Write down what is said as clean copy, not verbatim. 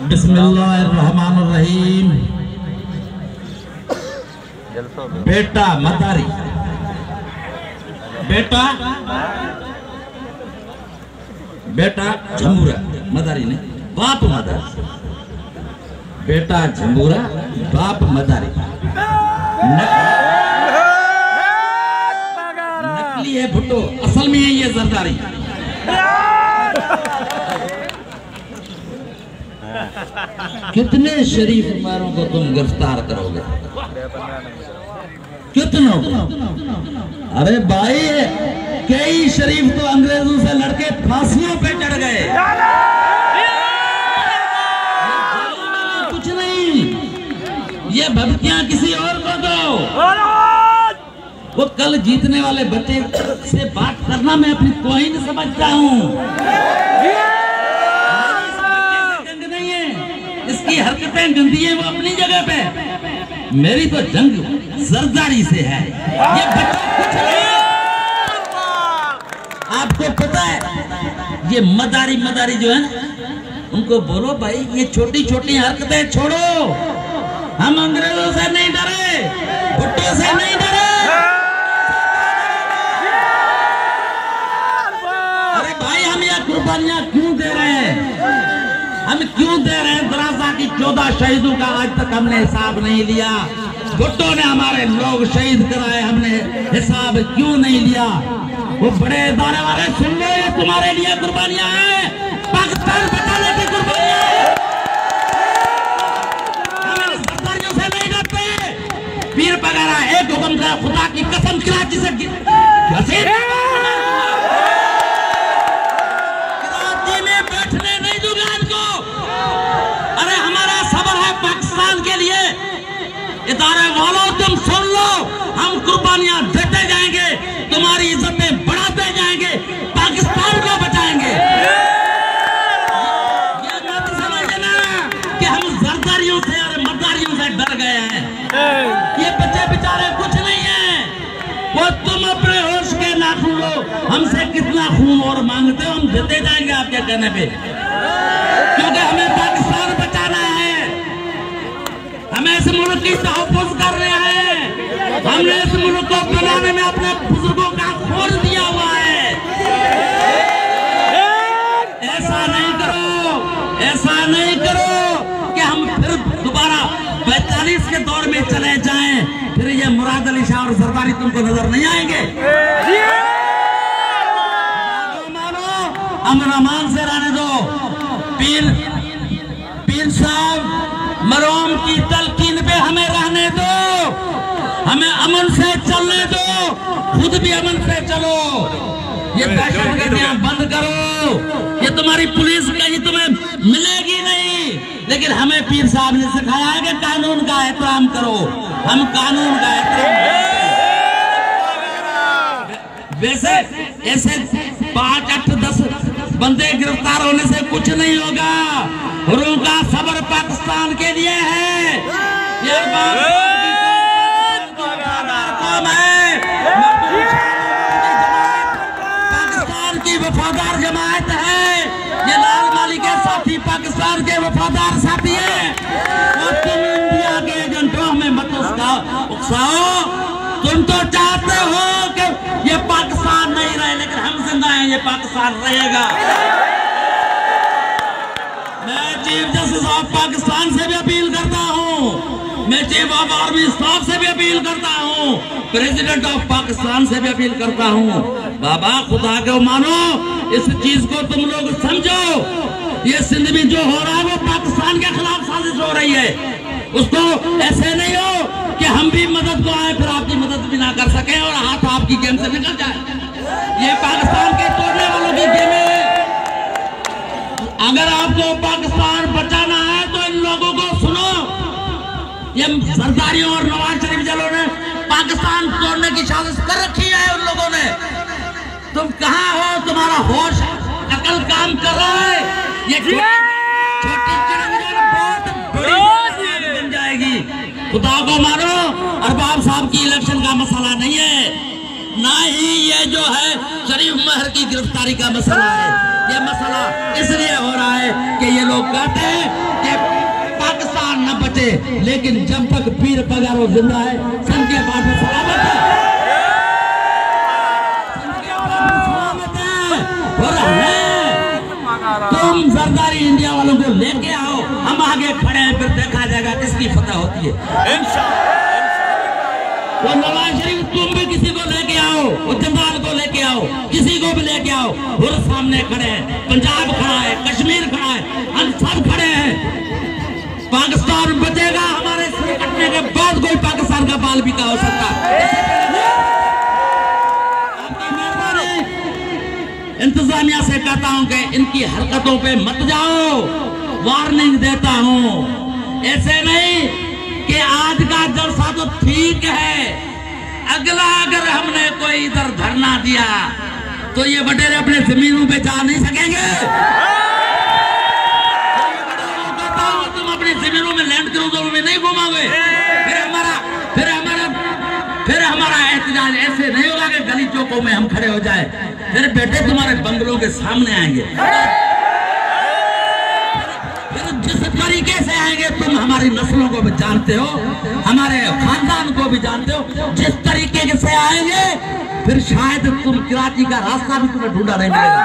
बिस्मिल्लाहिर्रहमानिर्रहीम। बेटा मदारी, बेटा बेटा झंबूरा, मदारी नहीं, बाप मदारी। बेटा झंबूरा, बाप मदारी। नकली है भुट्टो, असल में है ये जरदारी। कितने शरीफ उम्रों को तुम गिरफ्तार करोगे? कितनों को? अरे भाई, कई शरीफ तो अंग्रेजों से लड़के फांसियों पे चढ़ गए। कुछ नहीं, ये भक्तियां किसी और को दो। वो कल जीतने वाले बच्चे से बात करना मैं अपनी तौहीन समझता हूँ। नहीं है, इसकी हरकतें गंदी है, वो अपनी जगह पे। मेरी तो जंग जरदारी से है। ये बच्चा कुछ नहीं। आपको पता है, ये मदारी जो है ना, उनको बोलो भाई ये छोटी छोटी हरकतें छोड़ो। हम अंग्रेजों से नहीं डरे, भुट्टो से नहीं डरे। अरे भाई, हम ये कुर्बानियां क्यों दे रहे हैं? हम क्यों दे रहे हैं? दराजा की 14 शहीदों का आज तक हमने हिसाब नहीं लिया। भुट्टो ने हमारे लोग शहीद कराए, हमने हिसाब क्यों नहीं लिया? वो बड़े इदारे वाले सुन लो, ये तुम्हारे लिए कुर्बानियां हैं, पाकिस्तान बचाने की कुर्बानियां हैं। हम इन सरदारियों से नहीं डरते। पीर वगैरह एक हुक्म का, खुदा की कसम, कराची से कराची में बैठने नहीं दूंगा इनको। अरे हमारा सबर है पाकिस्तान के लिए। इदारे वालों, तुम सुन लो, हम कुर्बानियां देते जाएंगे, तुम्हारी इज्जतें बढ़ाते जाएंगे, पाकिस्तान को बचाएंगे। ये मत समझना कि हम जरदारियों से और मदारियों से डर गए हैं। ये बच्चे बेचारे कुछ नहीं है। वो तुम अपने होश के नाखून लो, हमसे कितना खून और मांगते हो, हम देते जाएंगे आपके कहने पे, क्योंकि हमें पाकिस्तान बचाना है। हमें इस मुल्क की तहफ़्फ़ुज़ करना है। हमने इस मुल्क को बनाने में अपने बुजुर्गों का खून दिया हुआ है। ऐसा नहीं करो, ऐसा नहीं करो कि हम फिर दोबारा 45 के दौर में चले जाएं। फिर ये मुराद अली शाह और जरदारी तुमको नजर नहीं आएंगे। मानो, अमन से रहने दो। पीर साहब मरहूम की तलकीन पे हमें रहने दो, हमें अमन से चलने दो, खुद भी अमन से चलो। ये दहशतगर्दियां बंद करो। ये तुम्हारी पुलिस कहीं तुम्हें मिलेगी नहीं, लेकिन हमें पीर साहब ने सिखाया है कि कानून का एहतराम करो। हम कानून का एहतराम वैसे ऐसे 5, 8, 10 बंदे गिरफ्तार होने से कुछ नहीं होगा। हुर्रों का सबर पाकिस्तान के लिए है। ये बात कौम है, पाकिस्तान की वफादार जमात है। ये लाल माली के साथी पाकिस्तान के वफादार साथी हैं। और तुम इंडिया के एजेंटों में मत उकसाओ। तुम तो चाहते हो कि ये पाकिस्तान नहीं रहे, लेकिन हम जिंदा हैं, ये पाकिस्तान रहेगा। मैं चीफ जस्टिस ऑफ पाकिस्तान से भी अपील करता हूँ, मैं चीफ ऑफ आर्मी स्टाफ से भी अपील करता हूँ, प्रेसिडेंट ऑफ पाकिस्तान से भी अपील करता हूँ। बाबा, खुदा को मानो, इस चीज को तुम लोग समझो। ये सिंध में जो हो रहा है वो पाकिस्तान के खिलाफ साजिश हो रही है। उसको ऐसे नहीं हो कि हम भी मदद को आए, फिर आपकी मदद भी ना कर सके और हाथ आपकी गेम से निकल जाए। ये पाकिस्तान के तोड़ने वालों की गेम है। अगर आपको पाकिस्तान बचाना है तो इन लोगों को सुनो। ये सरदारियों और नवाज शरीफ जलों ने पाकिस्तान तोड़ने की साजिश कर रखी है उन लोगों ने। तुम कहाँ हो? तुम्हारा होश अकल काम कर रहा है? ये छोटी चिड़िया बहुत बड़ी बन जाएगी। खुदा को मानो, अरबाब साहब की इलेक्शन का मसला नहीं है, ना ही ये जो है शरीफ महर की गिरफ्तारी का मसला है। ये मसला इसलिए हो रहा है कि ये लोग कहते हैं कि सकते, लेकिन जब तक पीर पगारो जिंदा है, संत के पाठ में सलामत है, संत के पाठ में सलामत है। और तुम सरदारी इंडिया वालों को लेके आओ, हम आगे खड़े हैं, फिर देखा जाएगा किसकी फतह होती है। वो नवाज शरीफ तुम भी किसी को लेके आओ, वो जमाल को लेके आओ, किसी को भी लेके आओ, वो सामने खड़े हैं, पंजाब खड़ा है, कश्मीर खड़ा है, हम सब खड़े हैं। पाकिस्तान बचेगा, हमारे सिर कटने के बाद कोई पाकिस्तान का बाल भी का हो सकता है। इंतजामिया से कहता हूं कि इनकी हरकतों पे मत जाओ, वार्निंग देता हूं। ऐसे नहीं कि आज का जलसा तो ठीक है, अगला अगर हमने कोई इधर धरना दिया तो ये बटेरे अपने जमीनों पे जा नहीं सकेंगे। तुम अपनी जमीनों में लैंड क्रूजरों में नहीं घुमाओगे, फिर हमारा एहतजाज ऐसे नहीं होगा कि गली चौकों में हम खड़े हो जाए, फिर बेटे तुम्हारे बंगलों के सामने आएंगे, फिर जिस तरीके से आएंगे तुम हमारी नस्लों को भी जानते हो, हमारे खानदान को भी जानते हो, जिस तरीके से आएंगे फिर शायद तुम कराची का रास्ता भी तुम्हें ढूंढा नहीं मिलेगा।